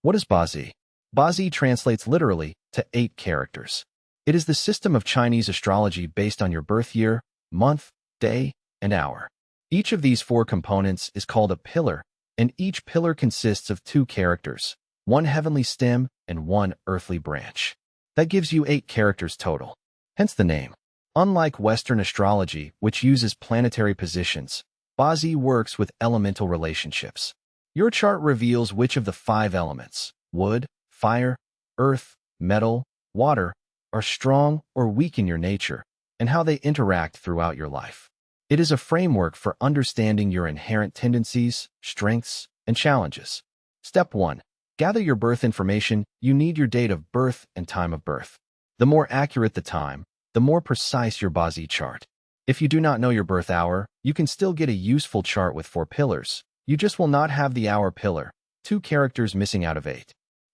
What is BaZi? BaZi translates literally to 8 characters. It is the system of Chinese astrology based on your birth year, month, day, and hour. Each of these 4 components is called a pillar, and each pillar consists of 2 characters, 1 heavenly stem and 1 earthly branch. That gives you 8 characters total, hence the name. Unlike Western astrology, which uses planetary positions, BaZi works with elemental relationships. Your chart reveals which of the 5 elements, wood, fire, earth, metal, water, are strong or weak in your nature, and how they interact throughout your life. It is a framework for understanding your inherent tendencies, strengths, and challenges. Step 1. Gather your birth information. You need your date of birth and time of birth. The more accurate the time, the more precise your BaZi chart. If you do not know your birth hour, you can still get a useful chart with 4 pillars. You just will not have the hour pillar, 2 characters missing out of 8.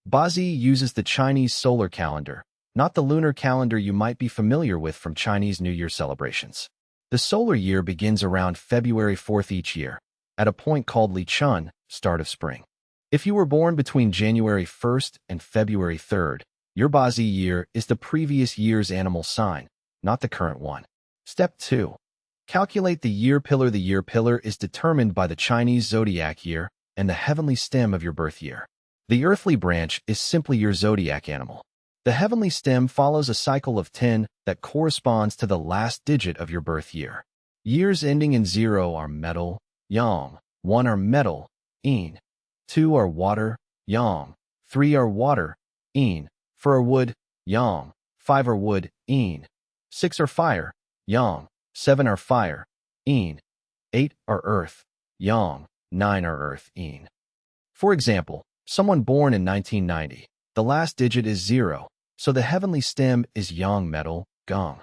BaZi uses the Chinese solar calendar, not the lunar calendar you might be familiar with from Chinese New Year celebrations. The solar year begins around February 4th each year, at a point called Li Chun, start of spring. If you were born between January 1st and February 3rd, your BaZi year is the previous year's animal sign, not the current one. Step 2. Calculate the year pillar. The year pillar is determined by the Chinese zodiac year and the heavenly stem of your birth year. The earthly branch is simply your zodiac animal. The heavenly stem follows a cycle of 10 that corresponds to the last digit of your birth year. Years ending in 0 are metal, yang, 1 are metal, yin, 2 are water, yang, 3 are water, yin, 4 are wood, yang, 5 are wood, yin, 6 are fire, yang, 7 are fire, yin, 8 are earth, yang, 9 are earth, yin. For example, someone born in 1990, the last digit is 0, so the heavenly stem is yang metal, gong.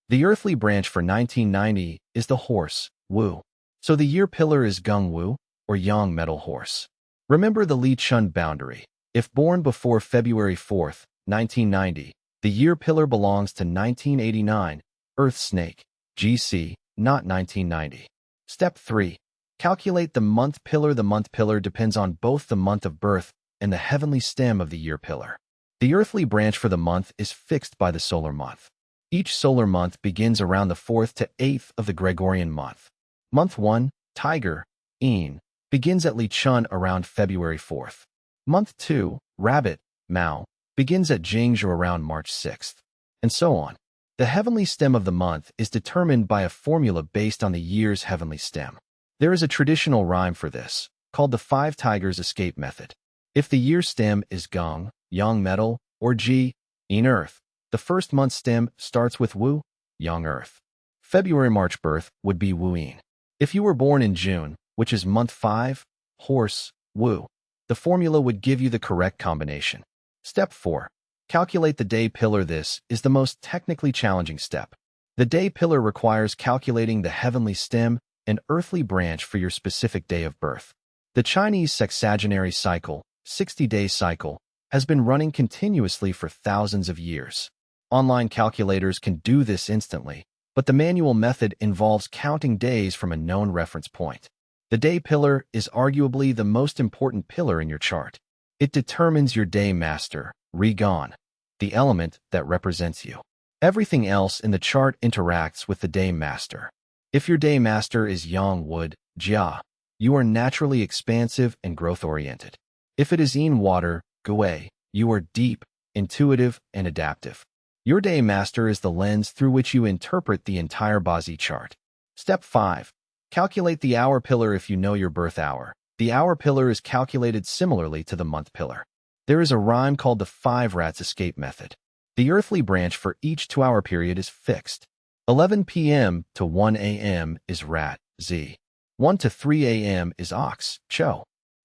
The earthly branch for 1990 is the horse, wu, so the year pillar is gong wu, or yang metal horse. Remember the Li Chun boundary. If born before February 4th, 1990, the year pillar belongs to 1989, earth snake, GC, not 1990. Step 3. Calculate the month pillar. The month pillar depends on both the month of birth and the heavenly stem of the year pillar. The earthly branch for the month is fixed by the solar month. Each solar month begins around the 4th to 8th of the Gregorian month. Month 1, Tiger, Yin, begins at Li Chun around February 4th. Month 2, Rabbit, Mao, begins at Jingzhu around March 6th, and so on. The heavenly stem of the month is determined by a formula based on the year's heavenly stem. There is a traditional rhyme for this, called the 5 Tigers Escape Method. If the year stem is gong, yang metal, or ji, yin earth, the first month stem starts with wu, yang earth. February-March birth would be wu yin. If you were born in June, which is month 5, horse, wu, the formula would give you the correct combination. Step 4. Calculate the day pillar. This is the most technically challenging step. The day pillar requires calculating the heavenly stem and earthly branch for your specific day of birth. The Chinese sexagenary cycle, 60-day cycle, has been running continuously for thousands of years. Online calculators can do this instantly, but the manual method involves counting days from a known reference point. The day pillar is arguably the most important pillar in your chart. It determines your day master, Rigon, the element that represents you. Everything else in the chart interacts with the day master. If your day master is yang wood, jia, you are naturally expansive and growth-oriented. If it is yin water, gui, you are deep, intuitive, and adaptive. Your day master is the lens through which you interpret the entire BaZi chart. Step 5. Calculate the hour pillar. If you know your birth hour, the hour pillar is calculated similarly to the month pillar. There is a rhyme called the 5 Rats Escape Method. The earthly branch for each 2-hour period is fixed. 11 p.m. to 1 a.m. is rat, z. 1 to 3 a.m. is ox, cho.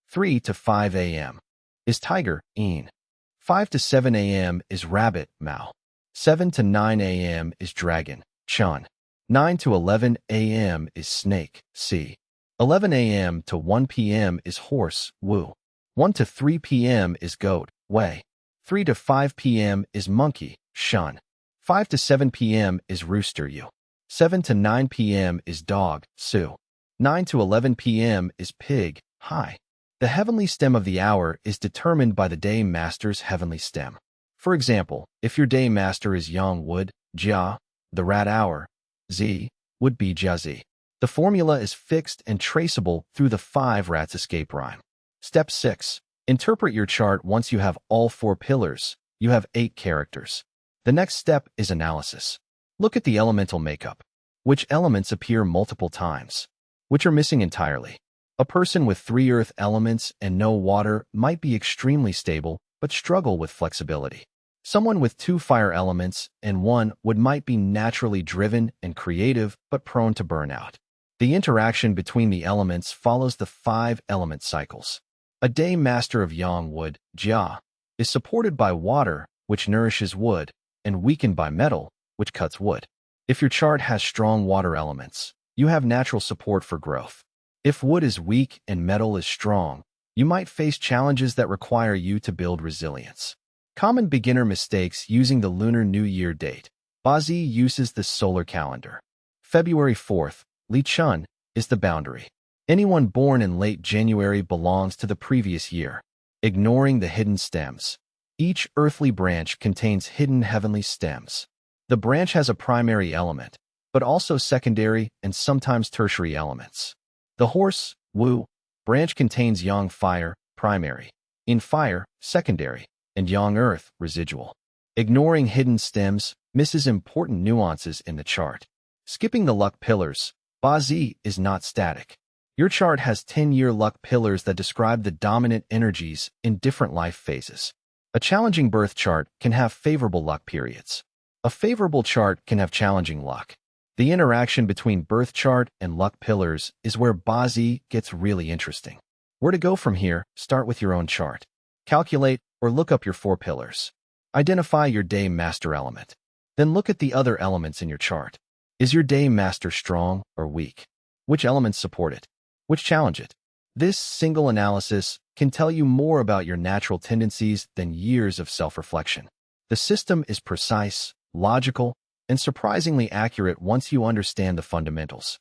3 to 5 a.m. is tiger, yin. 5 to 7 a.m. is rabbit, mao. 7 to 9 a.m. is dragon, chun. 9 to 11 a.m. is snake, si. 11 a.m. to 1 p.m. is horse, wu. 1 to 3 p.m. is goat, wei. 3 to 5 p.m. is monkey, shun. 5 to 7 p.m. is rooster, yu. 7 to 9 p.m. is dog, su. 9 to 11 p.m. is pig, hai. The heavenly stem of the hour is determined by the day master's heavenly stem. For example, if your day master is yang wood, jia, the rat hour, zi, would be jiazi. The formula is fixed and traceable through the 5 rats escape rhyme. Step 6. Interpret your chart. Once you have all 4 pillars, you have 8 characters. The next step is analysis. Look at the elemental makeup. Which elements appear multiple times? Which are missing entirely? A person with 3 earth elements and no water might be extremely stable but struggle with flexibility. Someone with 2 fire elements and 1 wood might be naturally driven and creative but prone to burnout. The interaction between the elements follows the 5 element cycles. A day master of yang wood, jia, is supported by water, which nourishes wood, and weakened by metal, which cuts wood. If your chart has strong water elements, you have natural support for growth. If wood is weak and metal is strong, you might face challenges that require you to build resilience. Common beginner mistakes using the Lunar New Year date. BaZi uses the solar calendar. February 4th, Li Chun, is the boundary. Anyone born in late January belongs to the previous year. Ignoring the hidden stems. Each earthly branch contains hidden heavenly stems. The branch has a primary element, but also secondary and sometimes tertiary elements. The horse, Wu, branch contains yang fire, primary, in fire, secondary, and yang earth, residual. Ignoring hidden stems misses important nuances in the chart. Skipping the luck pillars. BaZi is not static. Your chart has 10-year luck pillars that describe the dominant energies in different life phases. A challenging birth chart can have favorable luck periods. A favorable chart can have challenging luck. The interaction between birth chart and luck pillars is where BaZi gets really interesting. Where to go from here? Start with your own chart. Calculate or look up your 4 pillars. Identify your day master element. Then look at the other elements in your chart. Is your day master strong or weak? Which elements support it? Which challenge it? This single analysis can tell you more about your natural tendencies than years of self-reflection. The system is precise, logical, and surprisingly accurate once you understand the fundamentals.